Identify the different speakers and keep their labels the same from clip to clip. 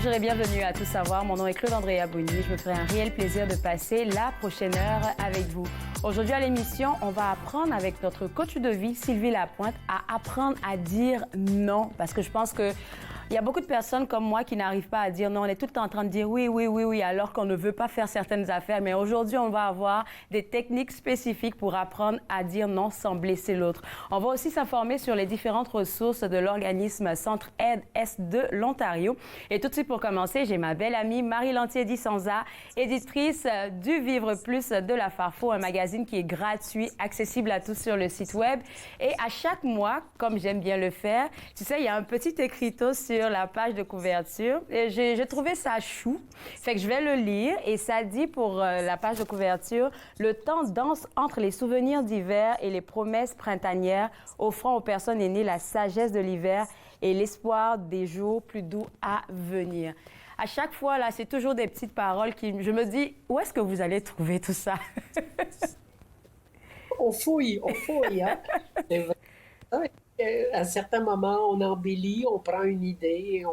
Speaker 1: Bonjour et bienvenue à Tout savoir. Mon nom est Claude-Andrea Bouni. Je me ferai un réel plaisir de passer la prochaine heure avec vous. Aujourd'hui à l'émission, on va apprendre avec notre coach de vie, Sylvie Lapointe, à apprendre à dire non. Parce que je pense que il y a beaucoup de personnes comme moi qui n'arrivent pas à dire non. On est tout le temps en train de dire oui, oui, oui, oui, alors qu'on ne veut pas faire certaines affaires. Mais aujourd'hui, on va avoir des techniques spécifiques pour apprendre à dire non sans blesser l'autre. On va aussi s'informer sur les différentes ressources de l'organisme Centre Aide Est de l'Ontario. Et tout de suite, pour commencer, j'ai ma belle amie Marie Lantier-Dissenza, éditrice du Vivre Plus de la Farfo, un magazine qui est gratuit, accessible à tous sur le site web. Et à chaque mois, comme j'aime bien le faire, tu sais, il y a un petit écriteau sur la page de couverture. Et j'ai trouvé ça chou. Fait que je vais le lire. Et ça dit pour la page de couverture, le temps danse entre les souvenirs d'hiver et les promesses printanières, offrant aux personnes aînées la sagesse de l'hiver et l'espoir des jours plus doux à venir. À chaque fois, là, c'est toujours des petites paroles qui... Je me dis, où est-ce que vous allez trouver tout ça?
Speaker 2: On fouille, hein? C'est vrai. À certains moments, on embellit, on prend une idée,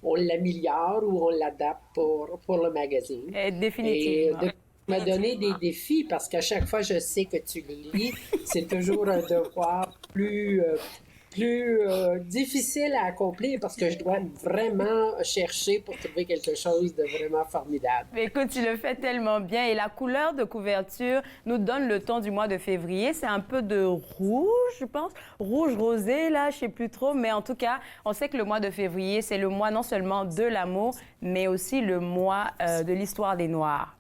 Speaker 2: on l'améliore ou on l'adapte pour le magazine.
Speaker 1: Définitivement.
Speaker 2: Et tu m'as donné des défis parce qu'à chaque fois, je sais que tu les lis. C'est toujours un devoir plus difficile à accomplir parce que je dois vraiment chercher pour trouver quelque chose de vraiment formidable.
Speaker 1: Mais écoute, tu le fais tellement bien. Et la couleur de couverture nous donne le ton du mois de février. C'est un peu de rouge, je pense. Rouge rosé, là, je sais plus trop. Mais en tout cas, on sait que le mois de février, c'est le mois non seulement de l'amour, mais aussi le mois de l'histoire des Noirs.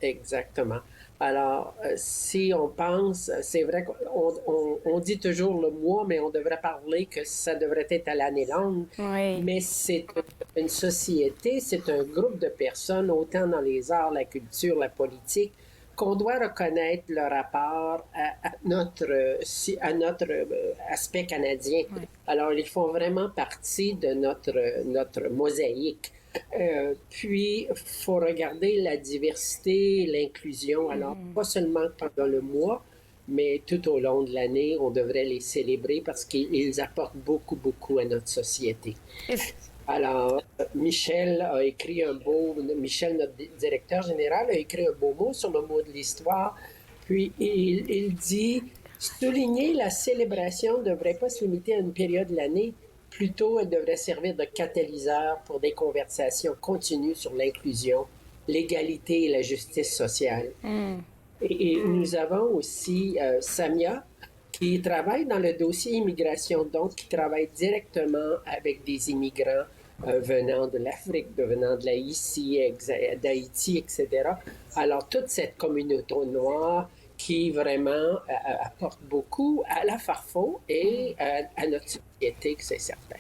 Speaker 2: Exactement. Alors, si on pense, c'est vrai qu'on dit toujours le mois, mais on devrait parler que ça devrait être à l'année longue.
Speaker 1: Oui.
Speaker 2: Mais c'est une société, c'est un groupe de personnes, autant dans les arts, la culture, la politique, qu'on doit reconnaître le rapport à notre aspect canadien. Oui. Alors, ils font vraiment partie de notre mosaïque. Puis, il faut regarder la diversité, l'inclusion. Alors, pas seulement pendant le mois, mais tout au long de l'année, on devrait les célébrer parce qu'ils apportent beaucoup, beaucoup à notre société. Alors, Michel, notre directeur général, a écrit un beau mot sur le mot de l'histoire. Puis, il dit, souligner la célébration ne devrait pas se limiter à une période de l'année. Plutôt, elle devrait servir de catalyseur pour des conversations continues sur l'inclusion, l'égalité et la justice sociale. Et nous avons aussi Samia, qui travaille dans le dossier immigration, donc qui travaille directement avec des immigrants venant de l'Afrique, venant de d'Haïti, etc. Alors, toute cette communauté noire qui vraiment apporte beaucoup à la Farfo et à notre société, c'est certain.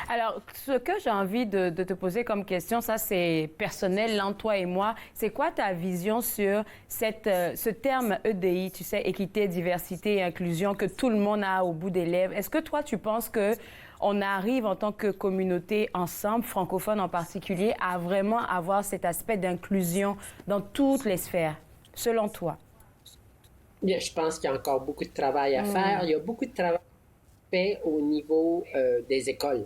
Speaker 1: Alors, ce que j'ai envie de te poser comme question, ça c'est personnel entre toi et moi, c'est quoi ta vision sur ce terme EDI, tu sais, équité, diversité et inclusion, que tout le monde a au bout des lèvres? Est-ce que toi, tu penses qu'on arrive en tant que communauté ensemble, francophone en particulier, à vraiment avoir cet aspect d'inclusion dans toutes les sphères, selon toi?
Speaker 2: Bien, je pense qu'il y a encore beaucoup de travail à faire. Il y a beaucoup de travail fait au niveau des écoles.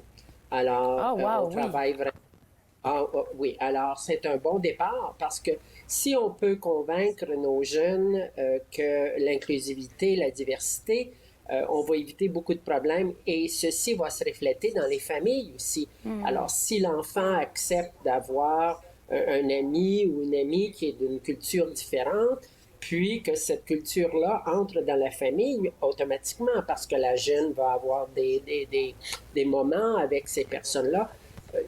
Speaker 2: Alors, on travaille vraiment. Oui, alors c'est un bon départ parce que si on peut convaincre nos jeunes que l'inclusivité, la diversité, on va éviter beaucoup de problèmes et ceci va se refléter dans les familles aussi. Alors, si l'enfant accepte d'avoir un ami ou une amie qui est d'une culture différente, puis que cette culture-là entre dans la famille automatiquement parce que la jeune va avoir des moments avec ces personnes-là.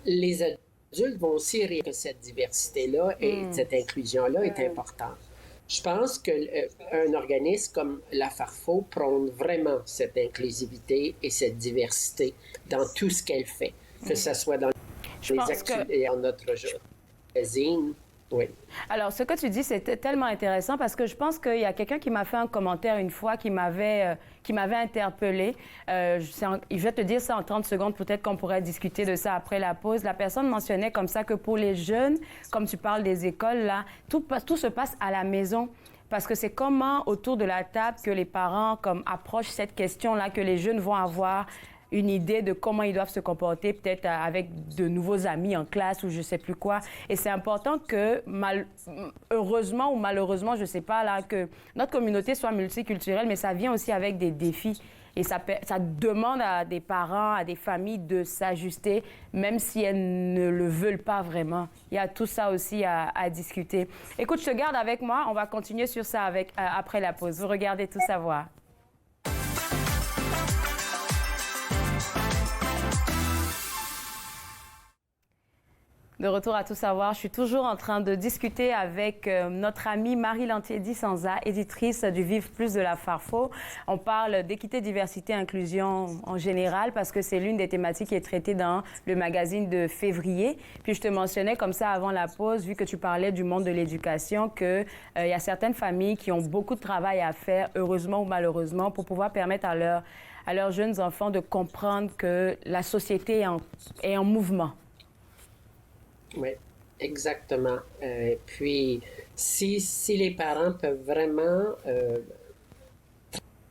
Speaker 2: Les adultes vont aussi rire que cette diversité-là et cette inclusion-là est importante. Je pense qu'un organisme comme la Farfo prône vraiment cette inclusivité et cette diversité dans tout ce qu'elle fait, que ce soit dans les activités, dans notre magazine. Oui.
Speaker 1: Alors, ce que tu dis, c'est tellement intéressant parce que je pense qu'il y a quelqu'un qui m'a fait un commentaire une fois qui m'avait interpellée. Je vais te dire ça en 30 secondes, peut-être qu'on pourrait discuter de ça après la pause. La personne mentionnait comme ça que pour les jeunes, comme tu parles des écoles, là, tout se passe à la maison. Parce que c'est comment, autour de la table, que les parents approchent cette question-là, que les jeunes vont avoir une idée de comment ils doivent se comporter, peut-être avec de nouveaux amis en classe ou je sais plus quoi. Et c'est important que, heureusement ou malheureusement, je sais pas, là, que notre communauté soit multiculturelle, mais ça vient aussi avec des défis. Et ça demande à des parents, à des familles de s'ajuster, même si elles ne le veulent pas vraiment. Il y a tout ça aussi à discuter. Écoute, je te garde avec moi. On va continuer sur ça après la pause. Vous regardez Tout savoir. De retour à Tout savoir, je suis toujours en train de discuter avec notre amie Marie Lantier-Dissanza, éditrice du Vive Plus de la Farfo. On parle d'équité, diversité, inclusion en général parce que c'est l'une des thématiques qui est traitée dans le magazine de février. Puis je te mentionnais comme ça avant la pause, vu que tu parlais du monde de l'éducation, qu'il y a certaines familles qui ont beaucoup de travail à faire, heureusement ou malheureusement, pour pouvoir permettre à leurs jeunes enfants de comprendre que la société est en mouvement.
Speaker 2: Oui, exactement. Puis, si les parents peuvent vraiment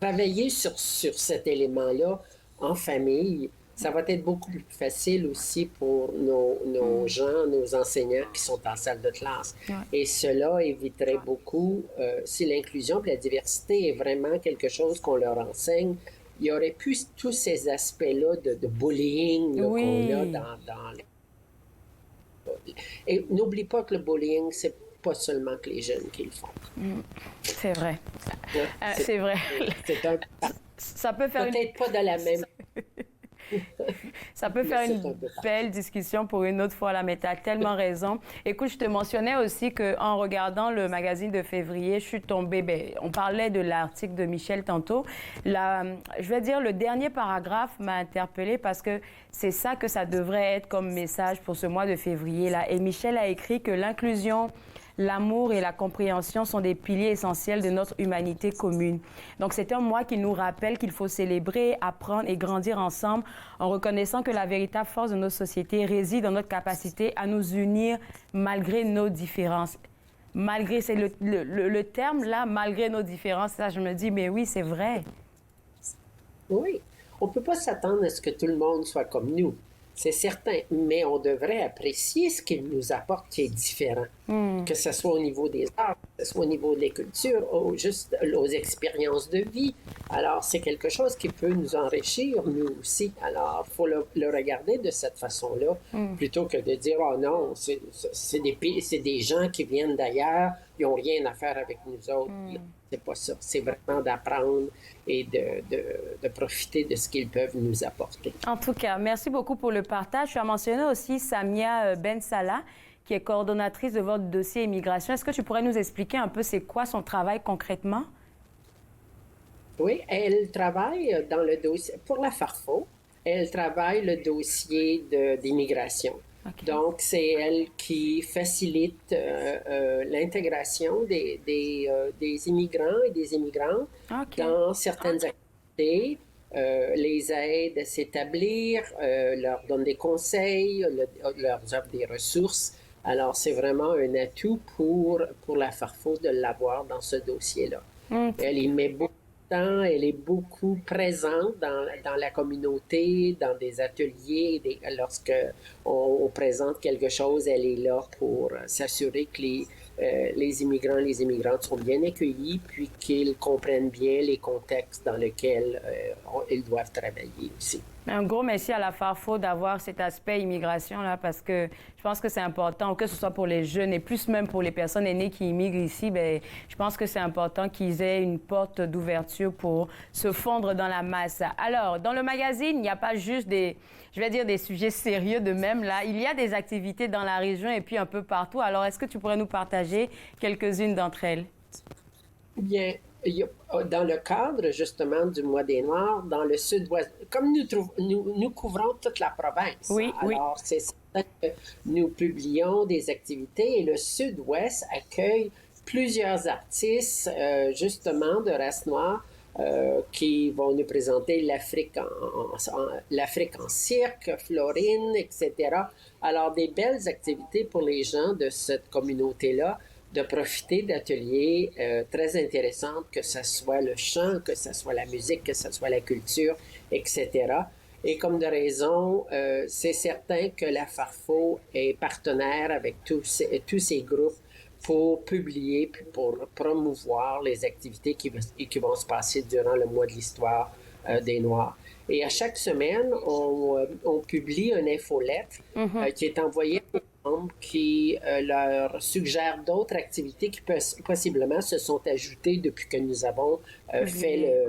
Speaker 2: travailler sur cet élément-là en famille, ça va être beaucoup plus facile aussi pour nos gens, nos enseignants qui sont en salle de classe. Ouais. Et cela éviterait beaucoup, si l'inclusion et la diversité est vraiment quelque chose qu'on leur enseigne, il y aurait plus tous ces aspects-là de bullying là, qu'on a dans les... Et n'oublie pas que le bullying, c'est pas seulement que les jeunes qui le font.
Speaker 1: C'est vrai.
Speaker 2: Ouais,
Speaker 1: c'est vrai.
Speaker 2: C'est
Speaker 1: ça peut faire
Speaker 2: peut-être pas de la même...
Speaker 1: Ça peut faire une belle discussion pour une autre fois, là, mais tu as tellement raison. Écoute, je te mentionnais aussi qu'en regardant le magazine de février, je suis tombée, on parlait de l'article de Michel tantôt. Je vais dire, le dernier paragraphe m'a interpellée parce que c'est ça que ça devrait être comme message pour ce mois de février, là. Et Michel a écrit que l'inclusion, l'amour et la compréhension sont des piliers essentiels de notre humanité commune. Donc, c'est un mois qui nous rappelle qu'il faut célébrer, apprendre et grandir ensemble en reconnaissant que la véritable force de nos sociétés réside dans notre capacité à nous unir malgré nos différences. Malgré, c'est le terme là, malgré nos différences, ça, je me dis, mais oui, c'est vrai.
Speaker 2: Oui, on ne peut pas s'attendre à ce que tout le monde soit comme nous. C'est certain, mais on devrait apprécier ce qu'il nous apporte qui est différent. Que ce soit au niveau des arts, que ce soit au niveau des cultures, ou juste aux expériences de vie. Alors, c'est quelque chose qui peut nous enrichir, nous aussi. Alors, il faut le regarder de cette façon-là, plutôt que de dire « Oh non, c'est des gens qui viennent d'ailleurs, ils n'ont rien à faire avec nous autres. » C'est pas ça. C'est vraiment d'apprendre et de profiter de ce qu'ils peuvent nous apporter.
Speaker 1: En tout cas, merci beaucoup pour le partage. Tu as mentionné aussi Samia Ben Salah, qui est coordonnatrice de votre dossier immigration. Est-ce que tu pourrais nous expliquer un peu c'est quoi son travail concrètement?
Speaker 2: Oui, elle travaille dans le dossier, pour la Farfo, elle travaille le dossier d'immigration. Okay. Donc, c'est elle qui facilite l'intégration des immigrants et des immigrantes dans certaines activités, les aide à s'établir, leur donne des conseils, leur offre des ressources. Alors, c'est vraiment un atout pour la Farfo de l'avoir dans ce dossier-là. Elle y met beaucoup de temps, elle est beaucoup présente dans la communauté, dans des ateliers. Lorsque on présente quelque chose, elle est là pour s'assurer que les immigrants et les immigrantes sont bien accueillis, puis qu'ils comprennent bien les contextes dans lesquels ils doivent travailler aussi.
Speaker 1: Un gros merci à la Farfo d'avoir cet aspect immigration-là, parce que je pense que c'est important, que ce soit pour les jeunes et plus même pour les personnes aînées qui immigrent ici, bien, je pense que c'est important qu'ils aient une porte d'ouverture pour se fondre dans la masse. Alors, dans le magazine, il n'y a pas juste des sujets sérieux de même là. Il y a des activités dans la région et puis un peu partout. Alors, est-ce que tu pourrais nous partager quelques-unes d'entre elles?
Speaker 2: Bien, dans le cadre justement du Mois des Noirs, dans le sud-ouest, comme nous couvrons toute la province,
Speaker 1: oui,
Speaker 2: alors c'est certain que nous publions des activités et le sud-ouest accueille plusieurs artistes justement de race noire qui vont nous présenter l'Afrique en cirque, Florine, etc. Alors des belles activités pour les gens de cette communauté-là, de profiter d'ateliers très intéressants, que ce soit le chant, que ce soit la musique, que ce soit la culture, etc. Et comme de raison, c'est certain que la Farfo est partenaire avec tous ces groupes pour publier puis pour promouvoir les activités qui vont se passer durant le mois de l'histoire des Noirs. Et à chaque semaine, on publie une infolette qui est envoyée aux membres qui leur suggère d'autres activités qui possiblement se sont ajoutées depuis que nous avons fait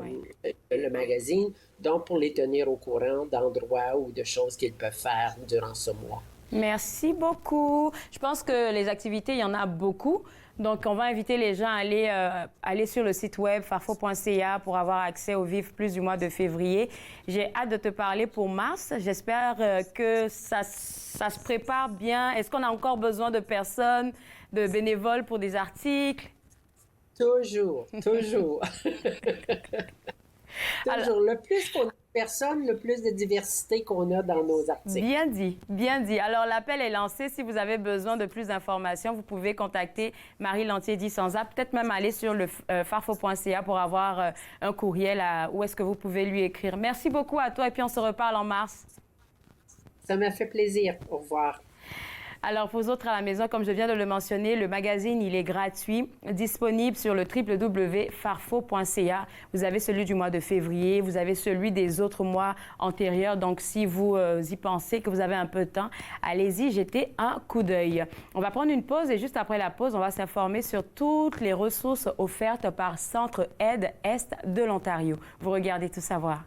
Speaker 2: le magazine, donc pour les tenir au courant d'endroits ou de choses qu'ils peuvent faire durant ce mois.
Speaker 1: Merci beaucoup. Je pense que les activités, il y en a beaucoup. Donc, on va inviter les gens à aller sur le site web farfo.ca pour avoir accès au Vivre Plus du mois de février. J'ai hâte de te parler pour mars. J'espère que ça se prépare bien. Est-ce qu'on a encore besoin de personnes, de bénévoles pour des articles?
Speaker 2: Toujours, toujours. Toujours. Le plus qu'on a de personnes, le plus de diversité qu'on a dans nos articles.
Speaker 1: Bien dit, bien dit. Alors, l'appel est lancé. Si vous avez besoin de plus d'informations, vous pouvez contacter Marie Lantier-Di-Sanza, peut-être même aller sur le farfo.ca pour avoir un courriel où est-ce que vous pouvez lui écrire. Merci beaucoup à toi et puis on se reparle en mars.
Speaker 2: Ça m'a fait plaisir. Au revoir.
Speaker 1: Alors, pour vous autres à la maison, comme je viens de le mentionner, le magazine, il est gratuit, disponible sur le www.farfo.ca. Vous avez celui du mois de février, vous avez celui des autres mois antérieurs. Donc, si vous y pensez que vous avez un peu de temps, allez-y, jetez un coup d'œil. On va prendre une pause et juste après la pause, on va s'informer sur toutes les ressources offertes par Centre Aide Est de l'Ontario. Vous regardez Tout savoir.